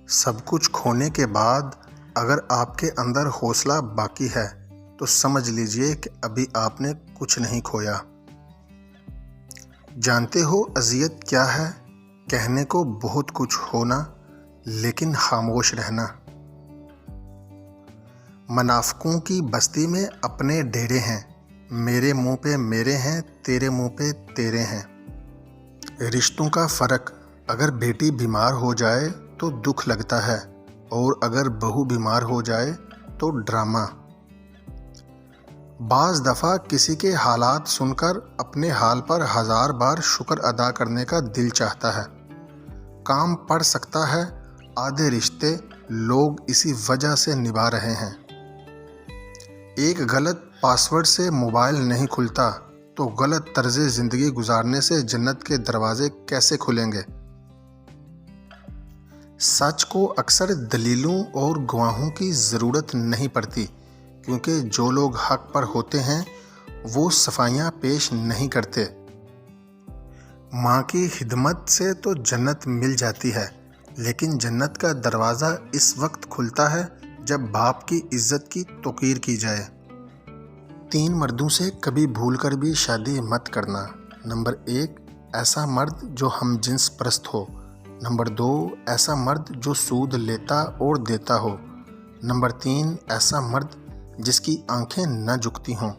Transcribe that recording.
سب کچھ کھونے کے بعد اگر آپ کے اندر حوصلہ باقی ہے تو سمجھ لیجئے کہ ابھی آپ نے کچھ نہیں کھویا۔ جانتے ہو اذیت کیا ہے؟ کہنے کو بہت کچھ ہونا لیکن خاموش رہنا۔ منافقوں کی بستی میں اپنے ڈیرے ہیں، میرے منہ پہ میرے ہیں، تیرے منہ پہ تیرے ہیں۔ رشتوں کا فرق، اگر بیٹی بیمار ہو جائے تو دکھ لگتا ہے اور اگر بہو بیمار ہو جائے تو ڈرامہ۔ بعض دفعہ کسی کے حالات سن کر اپنے حال پر 1000 بار شکر ادا کرنے کا دل چاہتا ہے۔ کام پڑ سکتا ہے، آدھے رشتے لوگ اسی وجہ سے نبھا رہے ہیں۔ ایک غلط پاس ورڈ سے موبائل نہیں کھلتا تو غلط طرز زندگی گزارنے سے جنت کے دروازے کیسے کھلیں گے؟ سچ کو اکثر دلیلوں اور گواہوں کی ضرورت نہیں پڑتی، کیونکہ جو لوگ حق پر ہوتے ہیں وہ صفائیاں پیش نہیں کرتے۔ ماں کی خدمت سے تو جنت مل جاتی ہے، لیکن جنت کا دروازہ اس وقت کھلتا ہے جب باپ کی عزت کی توقیر کی جائے۔ 3 مردوں سے کبھی بھول کر بھی شادی مت کرنا۔ نمبر 1، ایسا مرد جو ہم جنس پرست ہو۔ نمبر 2، ایسا مرد جو سود لیتا اور دیتا ہو۔ نمبر 3، ایسا مرد جس کی آنکھیں نہ جھکتی ہوں۔